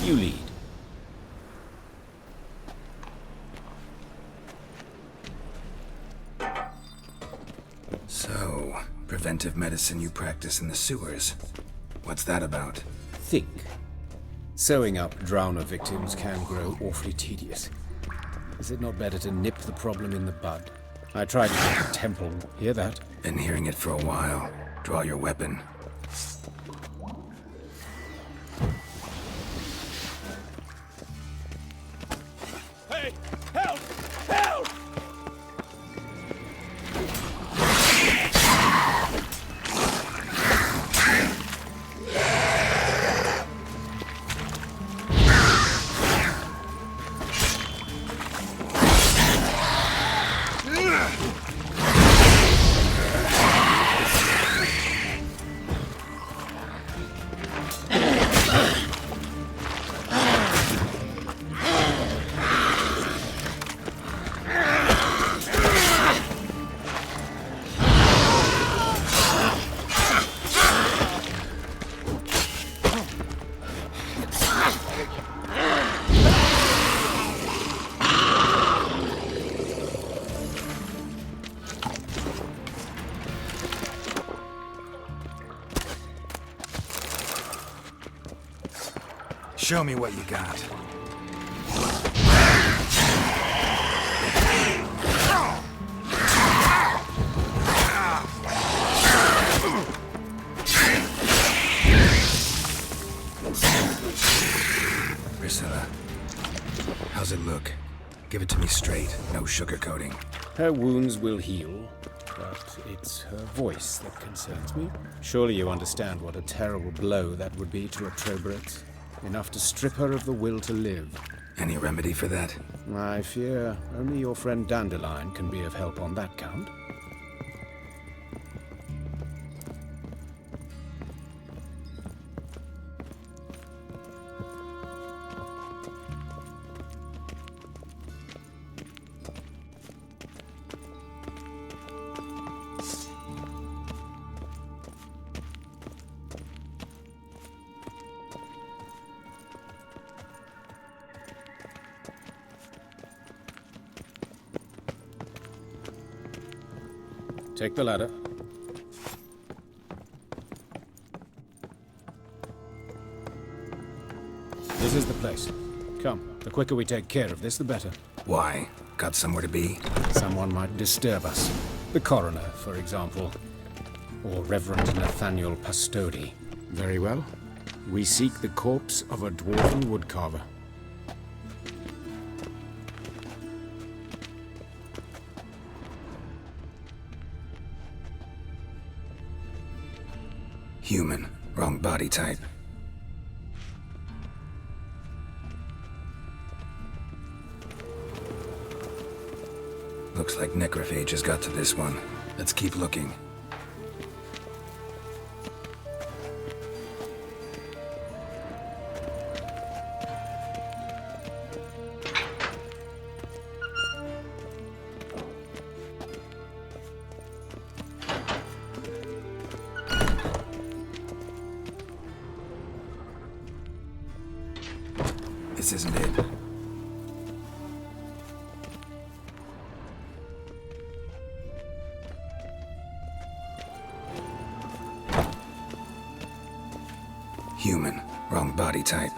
You lead. So, preventive medicine you practice in the sewers. What's that about? Think. Sewing up drowner victims can grow awfully tedious. Is it not better to nip the problem in the bud? I tried to get a temple. Hear that? Been hearing it for a while. Draw your weapon. Hey! Help! Help! Show me what you got. Priscilla, how's it look? Give it to me straight, no sugarcoating. Her wounds will heal, but it's her voice that concerns me. Surely you understand what a terrible blow that would be to a Troberet. Enough to strip her of the will to live. Any remedy for that? I fear only your friend Dandelion can be of help on that count. Take the ladder. This is the place. Come, the quicker we take care of this, the better. Why? Got somewhere to be? Someone might disturb us. The coroner, for example. Or Reverend Nathaniel Pastodi. Very well. We seek the corpse of a dwarven woodcarver. Human. Wrong body type. Looks like necrophage has got to this one. Let's keep looking. This isn't it. Human. Wrong body type.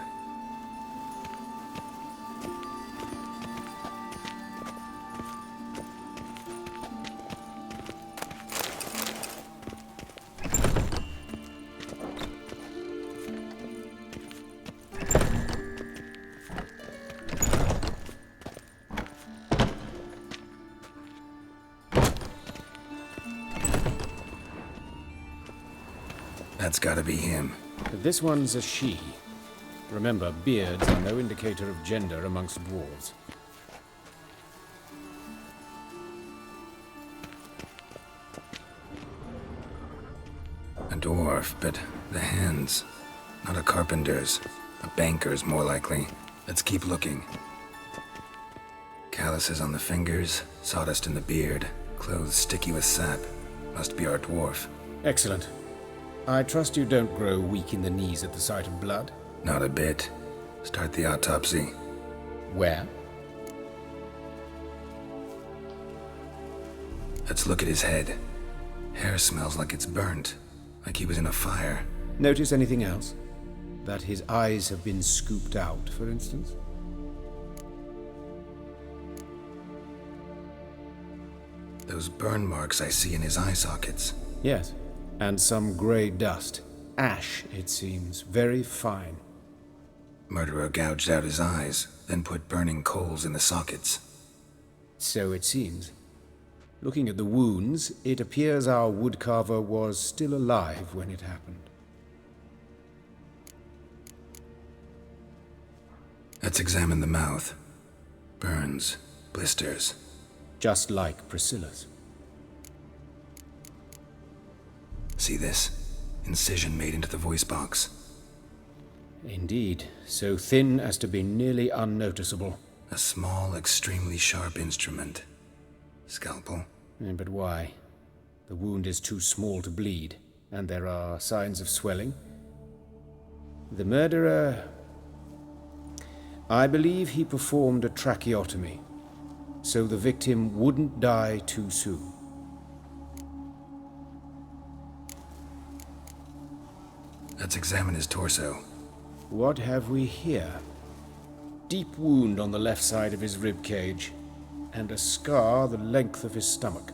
That's gotta be him. This one's a she. Remember, beards are no indicator of gender amongst dwarves. A dwarf, but the hands. Not a carpenter's. A banker's, more likely. Let's keep looking. Calluses on the fingers, sawdust in the beard, clothes sticky with sap. Must be our dwarf. Excellent. I trust you don't grow weak in the knees at the sight of blood. Not a bit. Start the autopsy. Where? Let's look at his head. Hair smells like it's burnt, like he was in a fire. Notice anything else? That his eyes have been scooped out, for instance? Those burn marks I see in his eye sockets. Yes. And some grey dust. Ash, it seems. Very fine. Murderer gouged out his eyes, then put burning coals in the sockets. So it seems. Looking at the wounds, it appears our woodcarver was still alive when it happened. Let's examine the mouth. Burns, blisters. Just like Priscilla's. See this? Incision made into the voice box. Indeed, so thin as to be nearly unnoticeable. A small, extremely sharp instrument. Scalpel. But why? The wound is too small to bleed, and there are signs of swelling. The murderer... I believe he performed a tracheotomy, so the victim wouldn't die too soon. Let's examine his torso. What have we here? Deep wound on the left side of his rib cage, and a scar the length of his stomach.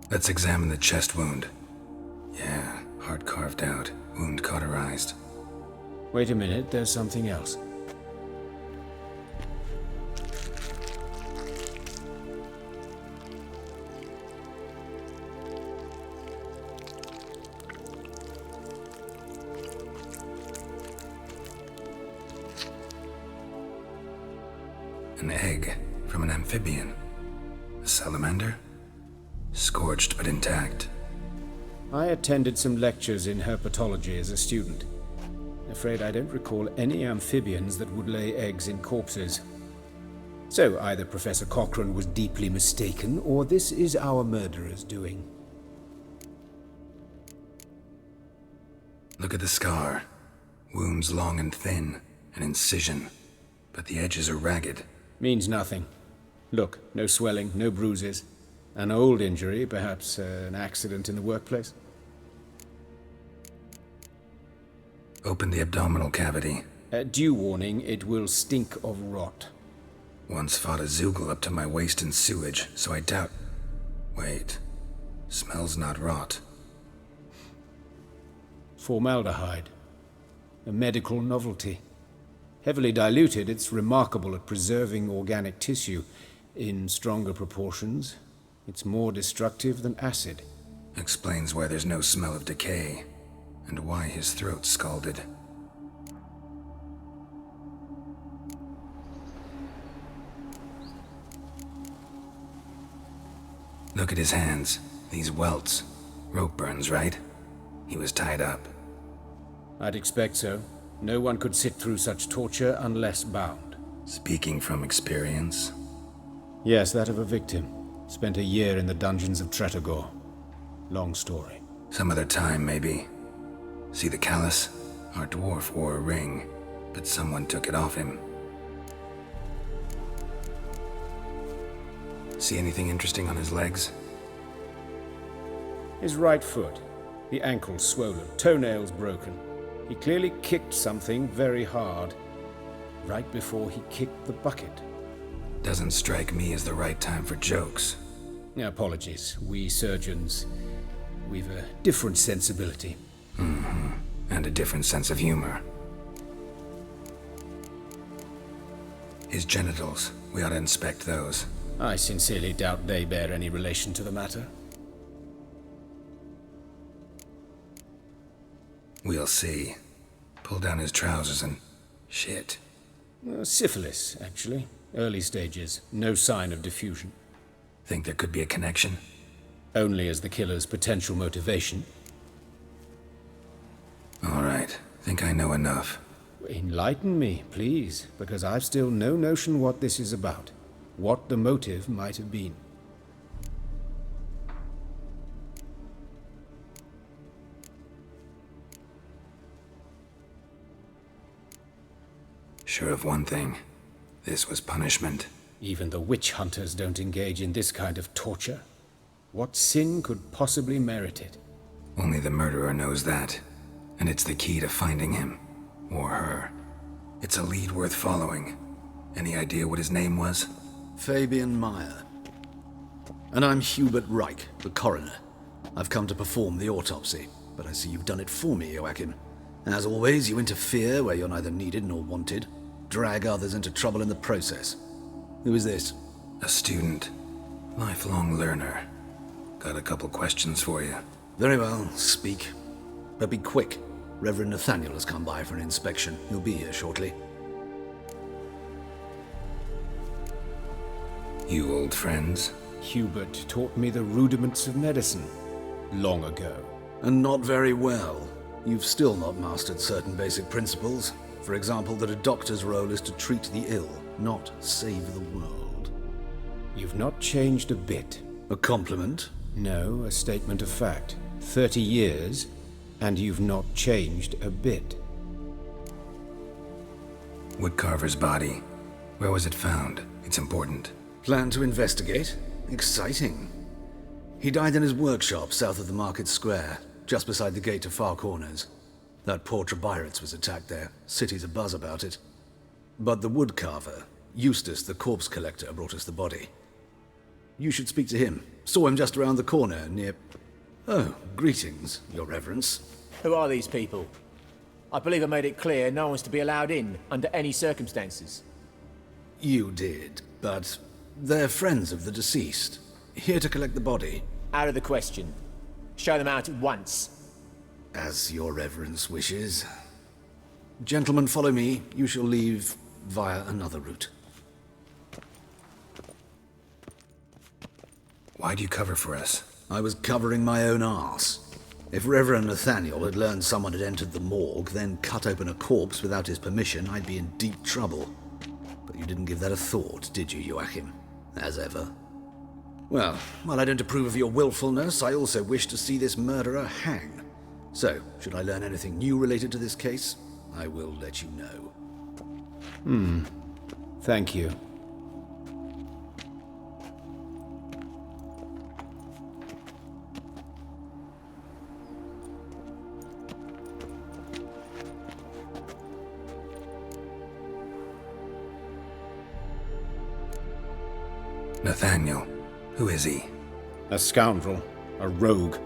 Let's examine the chest wound. Yeah, heart carved out, wound cauterized. Wait a minute, there's something else. An egg from an amphibian. A salamander? Scorched but intact. I attended some lectures in herpetology as a student. Afraid I don't recall any amphibians that would lay eggs in corpses. So either Professor Cochrane was deeply mistaken, or this is our murderer's doing. Look at the scar. Wounds long and thin, an incision. But the edges are ragged. Means nothing. Look, no swelling, no bruises. An old injury, perhaps an accident in the workplace. Open the abdominal cavity. Due warning, it will stink of rot. Once fought a Zoogle up to my waist in sewage, so I doubt... Wait. Smells not rot. Formaldehyde. A medical novelty. Heavily diluted, it's remarkable at preserving organic tissue. In stronger proportions, it's more destructive than acid. Explains why there's no smell of decay, and why his throat's scalded. Look at his hands. These welts. Rope burns, right? He was tied up. I'd expect so. No one could sit through such torture unless bound. Speaking from experience? Yes, that of a victim. Spent a year in the dungeons of Tretogor. Long story. Some other time, maybe. See the callus? Our dwarf wore a ring, but someone took it off him. See anything interesting on his legs? His right foot. The ankle swollen, toenails broken. He clearly kicked something very hard, right before he kicked the bucket. Doesn't strike me as the right time for jokes. Apologies. We surgeons, we've a different sensibility. Mm-hmm. And a different sense of humor. His genitals, we ought to inspect those. I sincerely doubt they bear any relation to the matter. We'll see. Pull down his trousers and... shit. Syphilis, actually. Early stages. No sign of diffusion. Think there could be a connection? Only as the killer's potential motivation. All right. Think I know enough. Enlighten me, please, because I've still no notion what this is about. What the motive might have been. Sure of one thing. This was punishment. Even the witch hunters don't engage in this kind of torture. What sin could possibly merit it? Only the murderer knows that. And it's the key to finding him. Or her. It's a lead worth following. Any idea what his name was? Fabian Meyer. And I'm Hubert Reich, the coroner. I've come to perform the autopsy, but I see you've done it for me, Joachim. As always, you interfere where you're neither needed nor wanted. Drag others into trouble in the process. Who is this? A student. Lifelong learner. Got a couple questions for you. Very well, speak. But be quick. Reverend Nathaniel has come by for an inspection. He'll be here shortly. You old friends? Hubert taught me the rudiments of medicine long ago. And not very well. You've still not mastered certain basic principles. For example, that a doctor's role is to treat the ill, not save the world. You've not changed a bit. A compliment? No, a statement of fact. 30 years, and you've not changed a bit. Woodcarver's body. Where was it found? It's important. Plan to investigate? Exciting. He died in his workshop south of the market square, just beside the gate to Far Corners. That poor Trebiritz was attacked there. City's abuzz about it. But the woodcarver, Eustace the corpse collector, brought us the body. You should speak to him. Saw him just around the corner near... Oh, greetings, Your Reverence. Who are these people? I believe I made it clear no one's to be allowed in under any circumstances. You did, but they're friends of the deceased. Here to collect the body. Out of the question. Show them out at once. As Your Reverence wishes. Gentlemen, follow me. You shall leave via another route. Why'd you cover for us? I was covering my own arse. If Reverend Nathaniel had learned someone had entered the morgue, then cut open a corpse without his permission, I'd be in deep trouble. But you didn't give that a thought, did you, Joachim? As ever. Well, while I don't approve of your willfulness, I also wish to see this murderer hang. So, should I learn anything new related to this case, I will let you know. Thank you. Nathaniel. Who is he? A scoundrel. A rogue.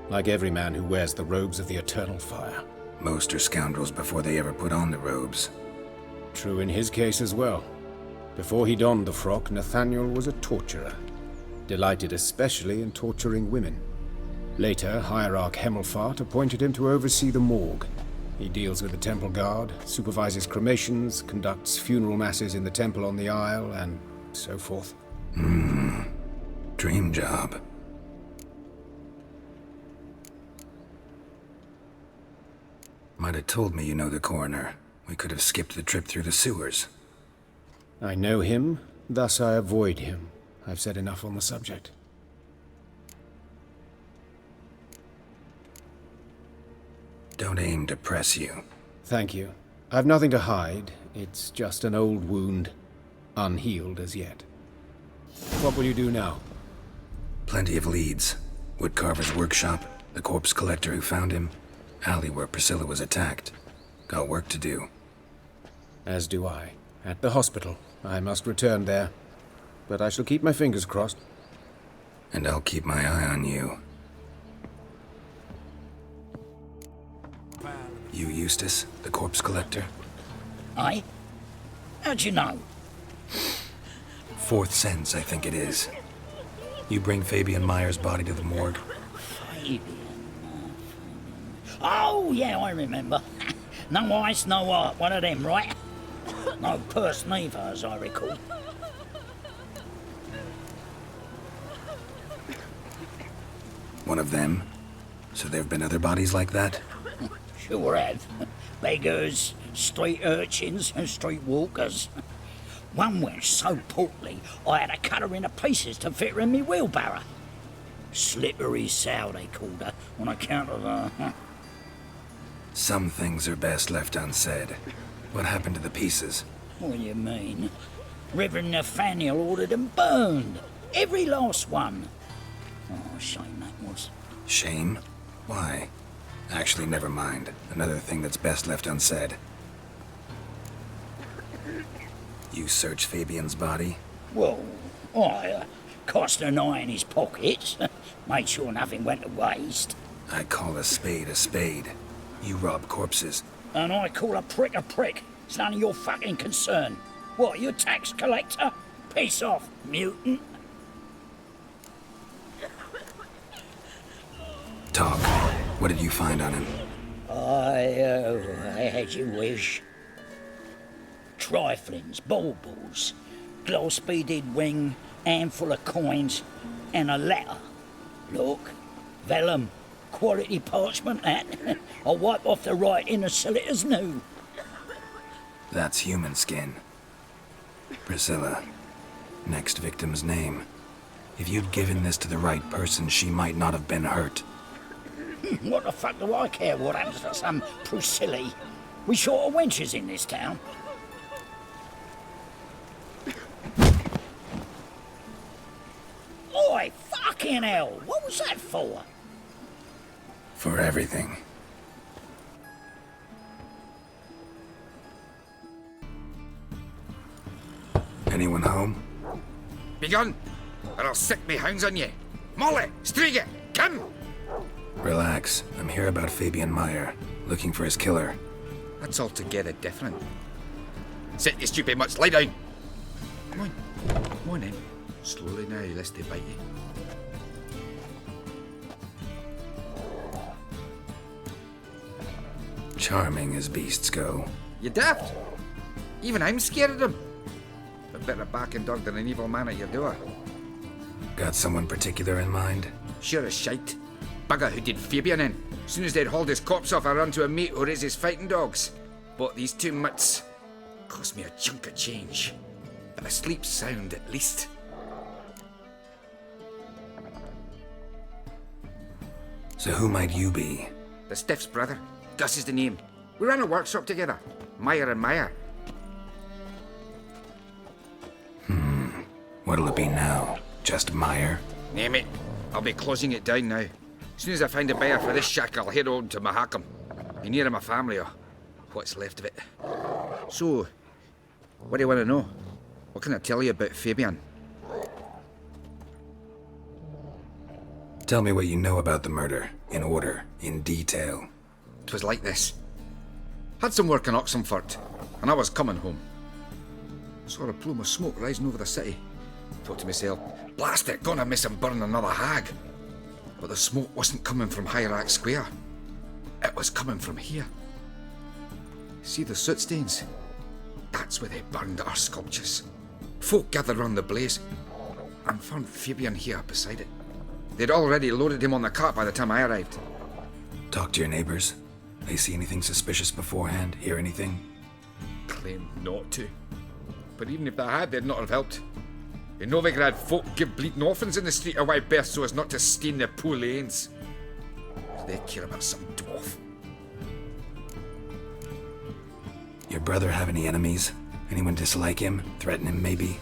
Like every man who wears the robes of the eternal fire. Most are scoundrels before they ever put on the robes. True in his case as well. Before he donned the frock, Nathaniel was a torturer. Delighted especially in torturing women. Later, Hierarch Hemmelfart appointed him to oversee the morgue. He deals with the temple guard, supervises cremations, conducts funeral masses in the temple on the Isle, and so forth. Dream job. Might have told me you know the coroner. We could have skipped the trip through the sewers. I know him, thus I avoid him. I've said enough on the subject. Don't aim to press you. Thank you. I've nothing to hide. It's just an old wound, unhealed as yet. What will you do now? Plenty of leads. Woodcarver's workshop, the corpse collector who found him, alley where Priscilla was attacked. Got work to do. As do I. At the hospital. I must return there. But I shall keep my fingers crossed. And I'll keep my eye on you. You Eustace, the corpse collector? Aye? How'd you know? Fourth sense, I think it is. You bring Fabian Meyer's body to the morgue. Fabian. Oh, yeah, I remember. No ice, no art, one of them, right? No purse neither, as I recall. One of them? So there've been other bodies like that? Sure have. Beggars, street urchins, and street walkers. One went so portly, I had to cut her into pieces to fit her in me wheelbarrow. Slippery sow, they called her, on account of her. Some things are best left unsaid. What happened to the pieces? What do you mean? Reverend Nathaniel ordered them burned. Every last one. Oh, shame that was. Shame? Why? Actually, never mind. Another thing that's best left unsaid. You searched Fabian's body? Well, I cast an eye in his pockets. Made sure nothing went to waste. I call a spade a spade. You rob corpses. And I call a prick a prick. It's none of your fucking concern. What, you a tax collector? Piss off, mutant. Talk. What did you find on him? I had your wish. Triflings, baubles, glass-beaded ring, handful of coins, and a letter. Look, vellum, quality parchment that. I'll wipe off the writing and sell it as new. That's human skin. Priscilla. Next victim's name. If you'd given this to the right person, she might not have been hurt. What the fuck do I care what happens to some Priscilla? We short of wenches in this town. Oi, fucking hell! What was that for? For everything. Anyone home? Begone, or I'll sick me hounds on you. Molly, Striga, come! Relax. I'm here about Fabian Meyer, looking for his killer. That's altogether different. Sit, you stupid mutts, lie down. Come on in. Slowly now, lest they bite you. Charming as beasts go. You daft? Even I'm scared of them. A better barking dog than an evil man at your door. Got someone particular in mind? Sure as shite. Bugger who did Fabian in. As soon as they'd hauled his corpse off, I run to a mate who raises fighting dogs. Bought these two mutts. Cost me a chunk of change. But I sleep sound at least. So who might you be? The Stiff's brother. Gus is the name. We ran a workshop together. Meyer and Meyer. What'll it be now? Just Meyer? Name it. I'll be closing it down now. As soon as I find a buyer for this shack, I'll head on to Mahakam. Be near my family, or what's left of it. So, what do you want to know? What can I tell you about Fabian? Tell me what you know about the murder, in order, in detail. 'Twas like this. Had some work in Oxenford, and I was coming home. Saw a plume of smoke rising over the city. Thought to myself, blast it, gonna miss him burn another hag. But the smoke wasn't coming from Hierarch Square. It was coming from here. See the soot stains? That's where they burned our sculptures. Folk gathered round the blaze and found Fabian here beside it. They'd already loaded him on the cart by the time I arrived. Talk to your neighbors. They see anything suspicious beforehand? Hear anything? Claimed not to. But even if they had, they'd not have helped. In Novigrad, folk give bleating orphans in the street a wide berth so as not to stain their poor lanes. They care about some dwarf. Your brother have any enemies? Anyone dislike him? Threaten him, maybe?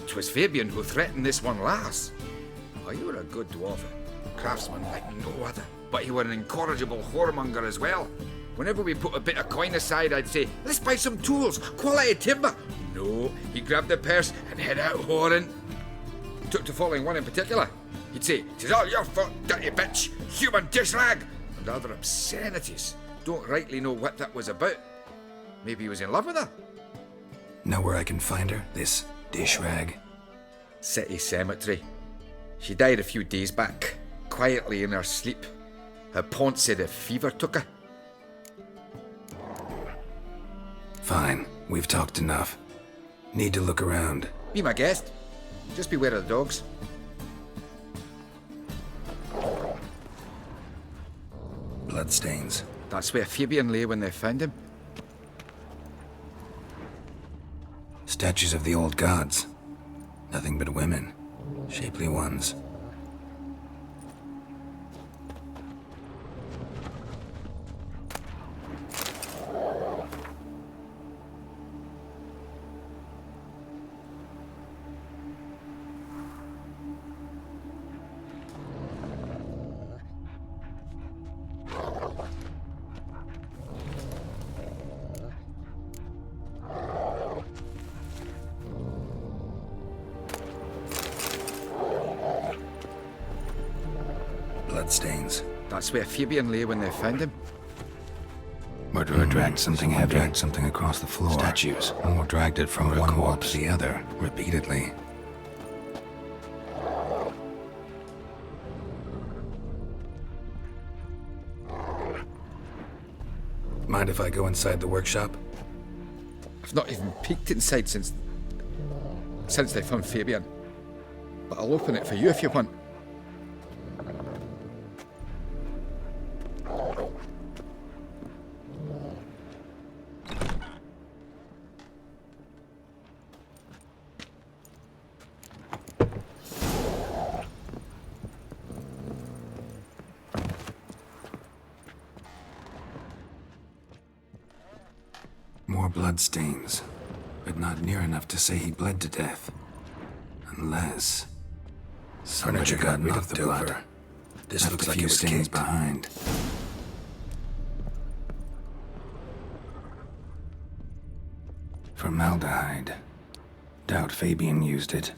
'Twas Fabian who threatened this one last. Oh, you were a good dwarf. Craftsman like no other. But he were an incorrigible whoremonger as well. Whenever we put a bit of coin aside, I'd say, let's buy some tools, quality timber. No, he grabbed the purse and head out whoring. Took to following one in particular. He'd say, "'Tis all your fault, dirty bitch, human dish rag," and other obscenities. Don't rightly know what that was about. Maybe he was in love with her. Know where I can find her? This dish rag? City cemetery. She died a few days back, quietly in her sleep. Her pont said a fever took her. Fine, we've talked enough. Need to look around. Be my guest. Just beware of the dogs. Bloodstains. That's where Fabian lay when they found him. Statues of the old gods. Nothing but women. Shapely ones. That's where Fabian lay when they found him. Murderer dragged something heavy, dragged something across the floor. Statues. Or dragged it from one wall to the other, repeatedly. Mind if I go inside the workshop? I've not even peeked inside since they found Fabian. But I'll open it for you if you want. More bloodstains, but not near enough to say he bled to death. Unless furniture got rid of the blood. This looks like it was stains behind. Formaldehyde. Doubt Fabian used it.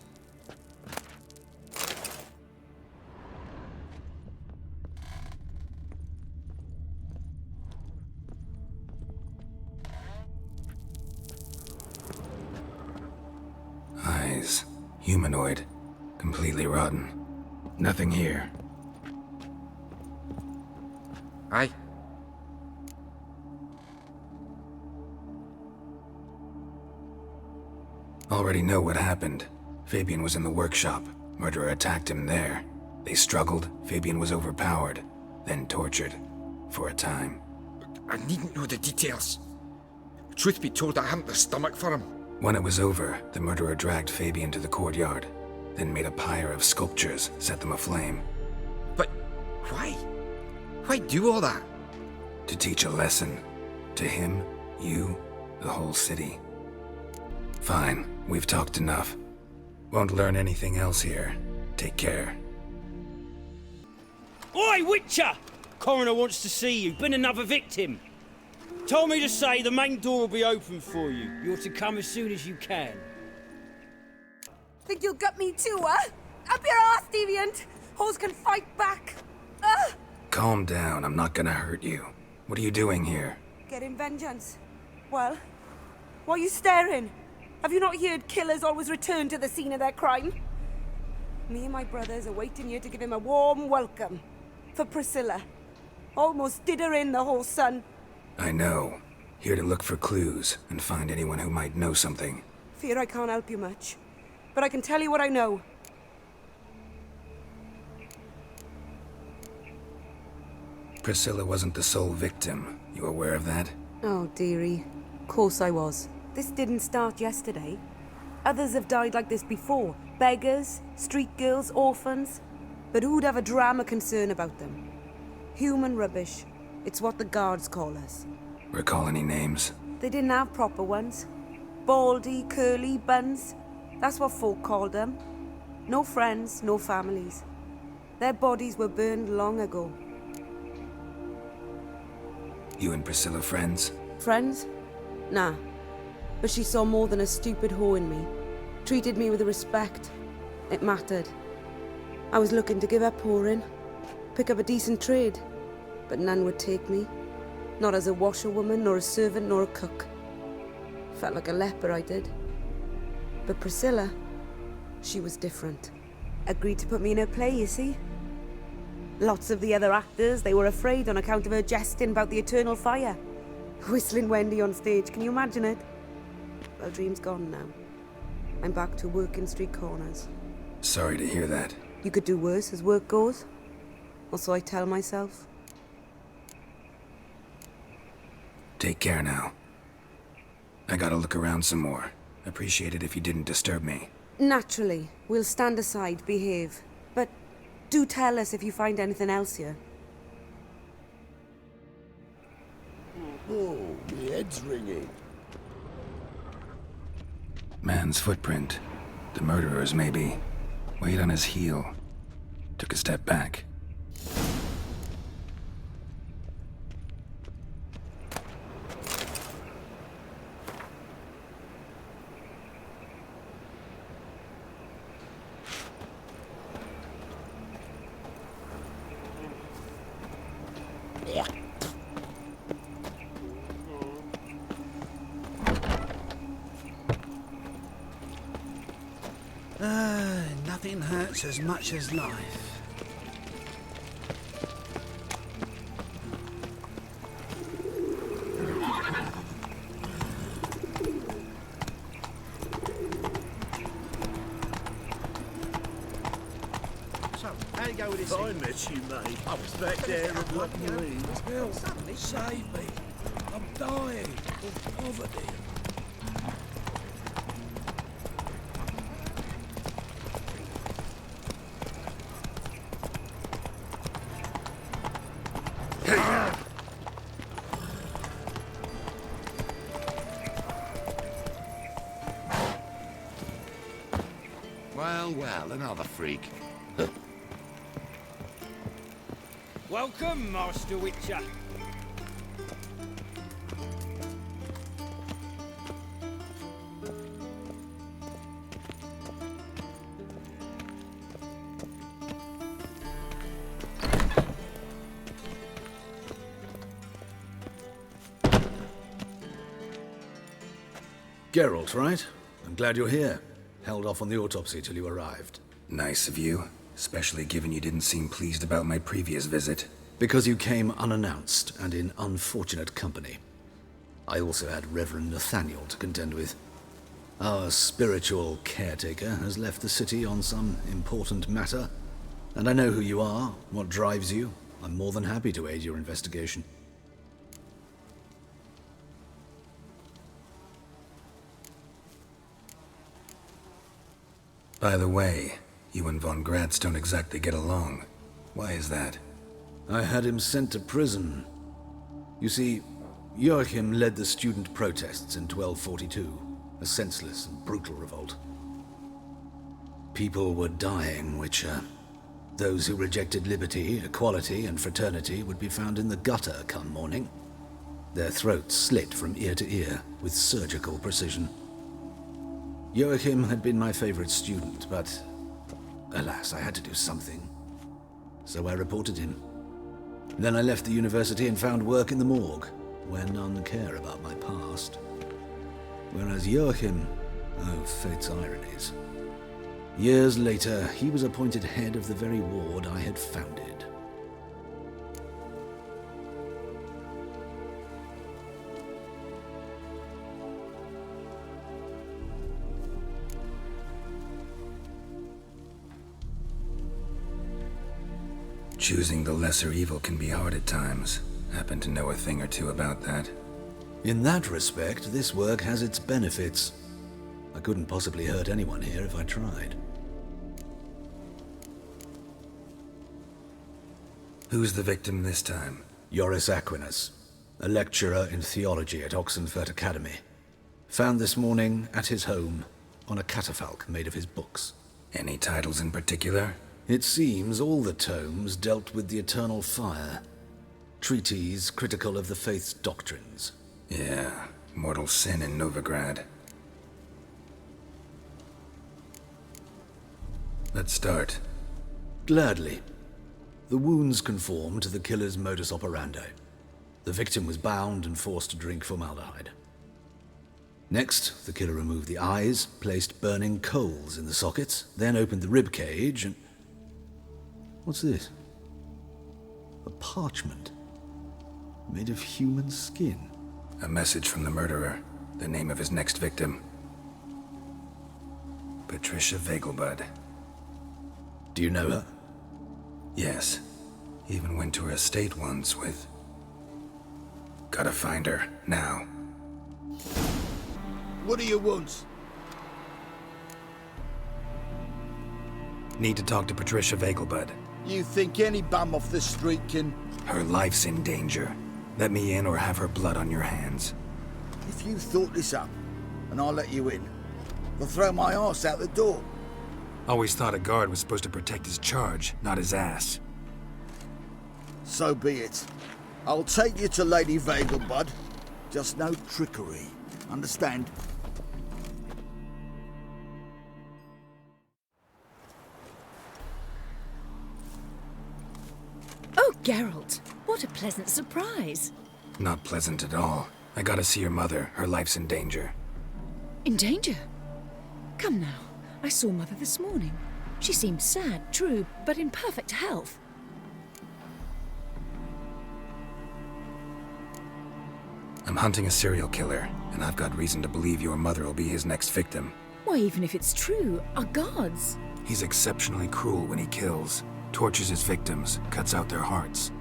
Eyes. Humanoid. Completely rotten. Nothing here. Aye. Already know what happened. Fabian was in the workshop. Murderer attacked him there. They struggled. Fabian was overpowered, then tortured. For a time. I needn't know the details. Truth be told, I hadn't the stomach for him. When it was over, the murderer dragged Fabian to the courtyard, then made a pyre of sculptures, set them aflame. But why? Why do all that? To teach a lesson. To him, you, the whole city. Fine, we've talked enough. Won't learn anything else here. Take care. Oi, Witcher! Coroner wants to see you. Been another victim. Told me to say the main door will be open for you. You're to come as soon as you can. Think you'll gut me too, huh? Up your ass, deviant! Hoes can fight back! Calm down, I'm not gonna hurt you. What are you doing here? Getting vengeance. Well, why are you staring? Have you not heard killers always return to the scene of their crime? Me and my brothers are waiting here to give him a warm welcome. For Priscilla. Almost did her in, the whole son. I know. Here to look for clues and find anyone who might know something. Fear I can't help you much. But I can tell you what I know. Priscilla wasn't the sole victim. You aware of that? Oh, dearie. Of course I was. This didn't start yesterday. Others have died like this before. Beggars, street girls, orphans. But who'd have a drama concern about them? Human rubbish. It's what the guards call us. Recall any names? They didn't have proper ones. Baldy, curly, buns. That's what folk called them. No friends, no families. Their bodies were burned long ago. You and Priscilla friends? Friends? Nah. But she saw more than a stupid whore in me. Treated me with respect. It mattered. I was looking to give her pouring. Pick up a decent trade. But none would take me. Not as a washerwoman, nor a servant, nor a cook. Felt like a leper, I did. But Priscilla, she was different. Agreed to put me in her play, you see? Lots of the other actors, they were afraid on account of her jesting about the eternal fire. Whistling Wendy on stage, can you imagine it? Well, dream's gone now. I'm back to working street corners. Sorry to hear that. You could do worse as work goes. Or so I tell myself. Take care now. I gotta look around some more. Appreciate it if you didn't disturb me. Naturally. We'll stand aside, behave. But do tell us if you find anything else here. Oh, my head's ringing. Man's footprint. The murderer's, maybe. Weight on his heel. Took a step back. Yeah. Nothing hurts as much as life. So, how do you go with this? I met you, mate. I was back there at Loch Marine. Help, save me. I'm dying of poverty. Well, another freak. Welcome, Master Witcher. Geralt, right? I'm glad you're here. Held off on the autopsy till you arrived. Nice of you, especially given you didn't seem pleased about my previous visit. Because you came unannounced and in unfortunate company. I also had Reverend Nathaniel to contend with. Our spiritual caretaker has left the city on some important matter, and I know who you are, what drives you. I'm more than happy to aid your investigation. By the way, you and Von Gratz don't exactly get along. Why is that? I had him sent to prison. You see, Joachim led the student protests in 1242, a senseless and brutal revolt. People were dying, Witcher. Those who rejected liberty, equality, and fraternity would be found in the gutter come morning. Their throats slit from ear to ear with surgical precision. Joachim had been my favorite student, but alas, I had to do something. So I reported him. Then I left the university and found work in the morgue, where none care about my past. Whereas Joachim, oh, fate's ironies. Years later, he was appointed head of the very ward I had founded. Choosing the lesser evil can be hard at times. Happen to know a thing or two about that. In that respect, this work has its benefits. I couldn't possibly hurt anyone here if I tried. Who's the victim this time? Joris Aquinas, a lecturer in theology at Oxenfurt Academy. Found this morning at his home on a catafalque made of his books. Any titles in particular? It seems all the tomes dealt with the eternal fire. Treatises critical of the faith's doctrines. Yeah, mortal sin in Novigrad. Let's start. Gladly. The wounds conform to the killer's modus operandi. The victim was bound and forced to drink formaldehyde. Next, the killer removed the eyes, placed burning coals in the sockets, then opened the rib cage and... What's this? A parchment. Made of human skin. A message from the murderer. The name of his next victim. Patricia Vegelbud. Do you know her? Yes. Even went to her estate once with... Gotta find her, now. What do you want? Need to talk to Patricia Vegelbud. You think any bum off the street can... Her life's in danger. Let me in or have her blood on your hands. If you thought this up, and I'll let you in, I'll throw my arse out the door. Always thought a guard was supposed to protect his charge, not his ass. So be it. I'll take you to Lady Vegelbud. Just no trickery. Understand? Oh, Geralt, what What a pleasant surprise. Not pleasant at all. I gotta see your mother. Her life's in danger. In danger? Come now. I saw Mother this morning. She seemed sad, true, but in perfect health. I'm hunting a serial killer, and I've got reason to believe your mother will be his next victim. Why, even if it's true, our gods. He's exceptionally cruel when he kills, tortures his victims, cuts out their hearts.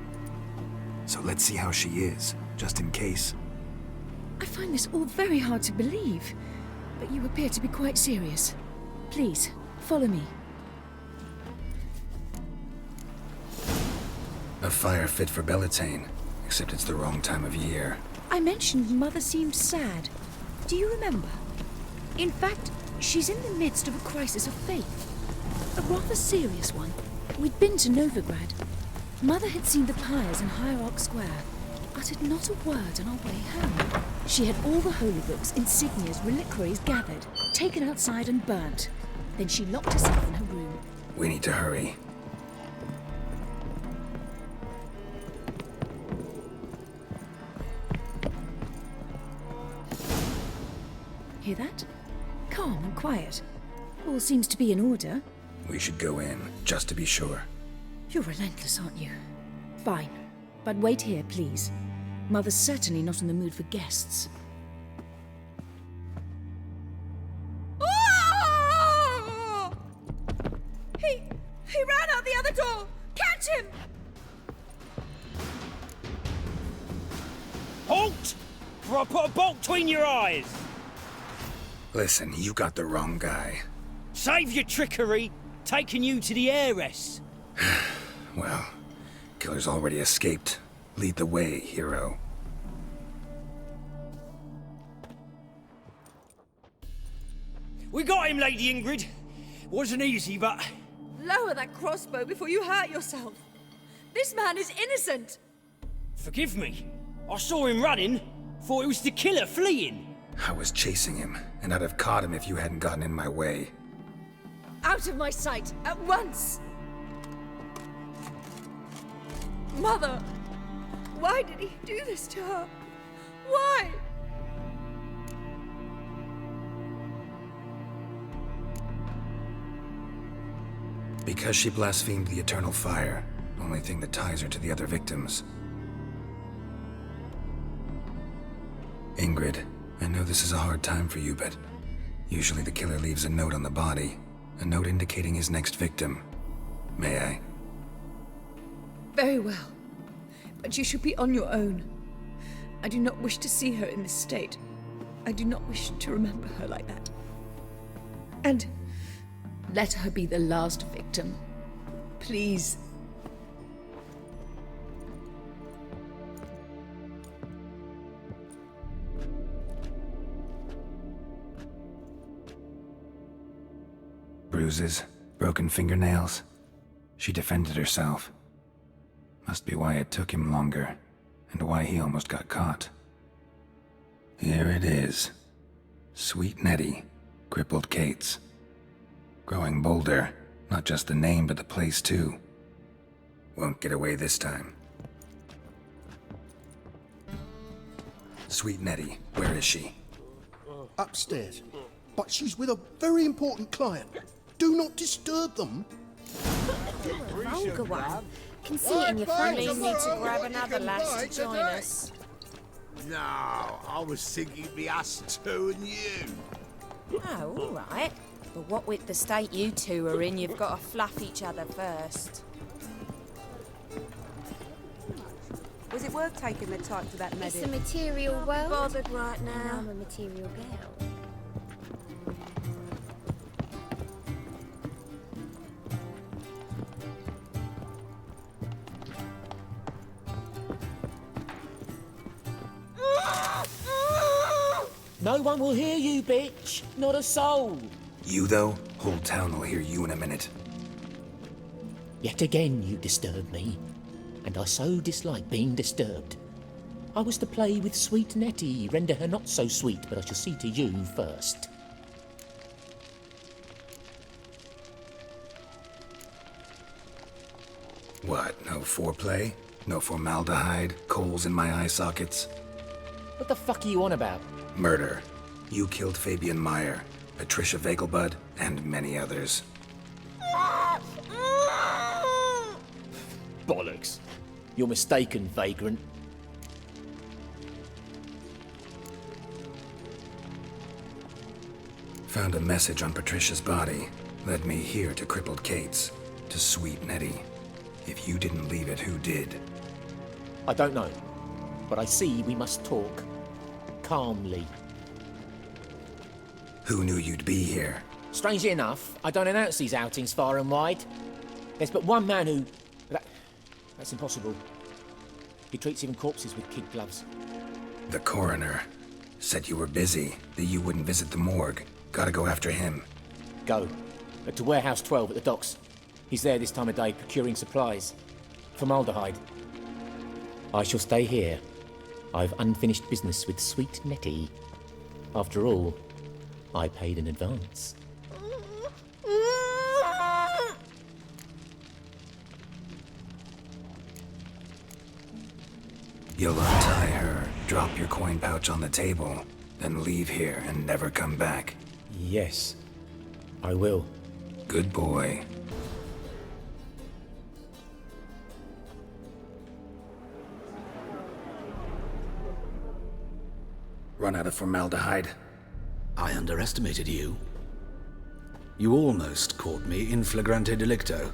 So let's see how she is, just in case. I find this all very hard to believe, but you appear to be quite serious. Please, follow me. A fire fit for Bellatane, except it's the wrong time of year. I mentioned Mother seemed sad. Do you remember? In fact, she's in the midst of a crisis of faith. A rather serious one. We'd been to Novigrad. Mother had seen the pyres in Hierarch Square, uttered not a word on our way home. She had all the holy books, insignias, reliquaries gathered, taken outside and burnt. Then she locked herself in her room. We need to hurry. Hear that? Calm and quiet. All seems to be in order. We should go in, just to be sure. You're relentless, aren't you? Fine. But wait here, please. Mother's certainly not in the mood for guests. Oh! He ran out the other door! Catch him! Halt! Or I'll put a bolt between your eyes! Listen, you got the wrong guy. Save your trickery! Taking you to the heiress! Well, killer's already escaped. Lead the way, hero. We got him, Lady Ingrid. Wasn't easy, but... Lower that crossbow before you hurt yourself. This man is innocent. Forgive me. I saw him running. Thought it was the killer fleeing. I was chasing him, and I'd have caught him if you hadn't gotten in my way. Out of my sight, at once! Mother! Why did he do this to her? Why? Because she blasphemed the eternal fire, only thing that ties her to the other victims. Ingrid, I know this is a hard time for you, but usually the killer leaves a note on the body, a note indicating his next victim. May I? Very well. But you should be on your own. I do not wish to see her in this state. I do not wish to remember her like that. And let her be the last victim. Please. Bruises, broken fingernails. She defended herself. Must be why it took him longer, and why he almost got caught. Here it is. Sweet Nettie, crippled Kate's. Growing bolder, not just the name but the place too. Won't get away this time. Sweet Nettie, where is she? Upstairs. But she's with a very important client. Do not disturb them. Vulgar one. Can see it in your front. We need to grab another lass to join us. No, I was thinking it'd be us two and you. Oh, all right. But what with the state you two are in, you've got to fluff each other first. Was it worth taking the type to that medic? It's a material world. Bothered right now. And I'm a material girl. No one will hear you, bitch. Not a soul. You, though? Whole town will hear you in a minute. Yet again you disturb me, and I so dislike being disturbed. I was to play with sweet Nettie, render her not so sweet, but I shall see to you first. What, no foreplay? No formaldehyde, coals in my eye sockets. What the fuck are you on about? Murder. You killed Fabian Meyer, Patricia Vegelbud, and many others. Bollocks. You're mistaken, vagrant. Found a message on Patricia's body. Led me here to crippled Kate's. To sweet Nettie. If you didn't leave it, who did? I don't know. But I see we must talk. Calmly. Who knew you'd be here? Strangely enough, I don't announce these outings far and wide. There's but one man who... That's impossible. He treats even corpses with kid gloves. The coroner. Said you were busy, that you wouldn't visit the morgue. Gotta go after him. Go. To Warehouse 12 at the docks. He's there this time of day procuring supplies. Formaldehyde. I shall stay here. I've unfinished business with sweet Nettie. After all, I paid in advance. You'll untie her, drop your coin pouch on the table, then leave here and never come back. Yes, I will. Good boy. Run out of formaldehyde. I underestimated you. You almost caught me in flagrante delicto.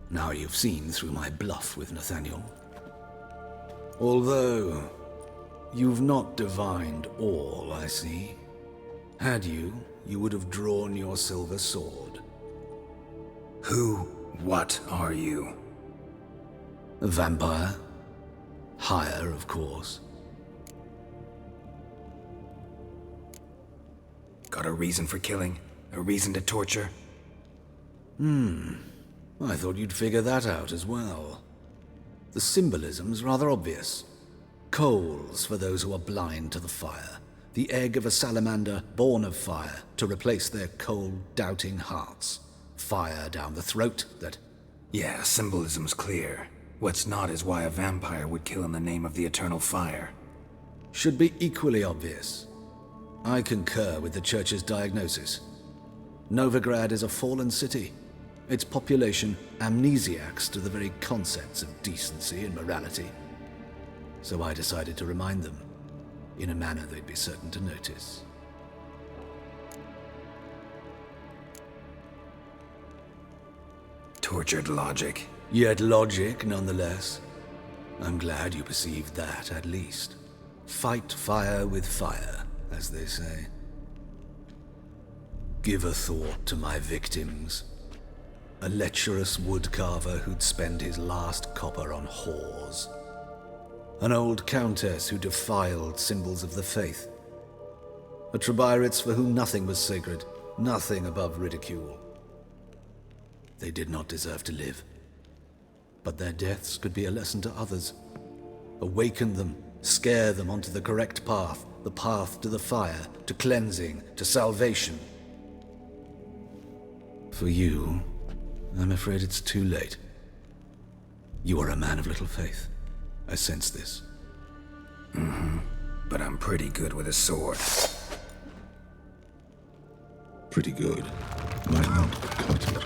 Now you've seen through my bluff with Nathaniel. Although, you've not divined all, I see. Had you, you would have drawn your silver sword. What are you? A vampire. Higher, of course. Got a reason for killing? A reason to torture? I thought you'd figure that out as well. The symbolism's rather obvious. Coals for those who are blind to the fire. The egg of a salamander born of fire to replace their cold, doubting hearts. Fire down the throat that... Yeah, symbolism's clear. What's not is why a vampire would kill in the name of the eternal fire. Should be equally obvious. I concur with the Church's diagnosis. Novigrad is a fallen city. Its population amnesiacs to the very concepts of decency and morality. So I decided to remind them, in a manner they'd be certain to notice. Tortured logic. Yet logic, nonetheless. I'm glad you perceived that, at least. Fight fire with fire, as they say. Give a thought to my victims. A lecherous woodcarver who'd spend his last copper on whores. An old countess who defiled symbols of the faith. A Trebirates for whom nothing was sacred, nothing above ridicule. They did not deserve to live. But their deaths could be a lesson to others. Awaken them, scare them onto the correct path, the path to the fire, to cleansing, to salvation. For you, I'm afraid it's too late. You are a man of little faith. I sense this. But I'm pretty good with a sword. Pretty good. Might not cut it.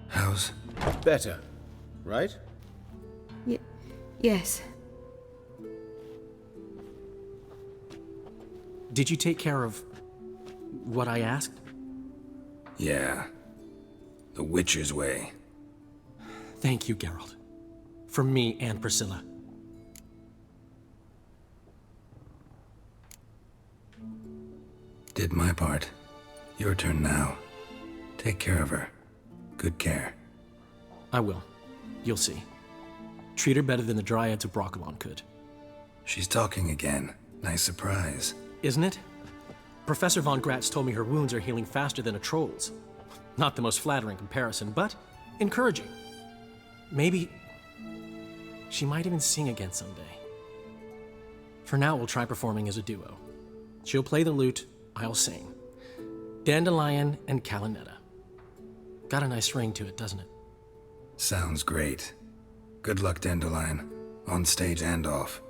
How's... Better, right? Yes. Did you take care of what I asked? Yeah. The Witcher's way. Thank you, Geralt. From me and Priscilla. Did my part. Your turn now. Take care of her. Good care. I will. You'll see. Treat her better than the Dryads of Broccolon could. She's talking again. Nice surprise. Isn't it? Professor von Gratz told me her wounds are healing faster than a troll's. Not the most flattering comparison, but encouraging. Maybe she might even sing again someday. For now, we'll try performing as a duo. She'll play the lute, I'll sing. Dandelion and Calinetta. Got a nice ring to it, doesn't it? Sounds great. Good luck, Dandelion. On stage and off.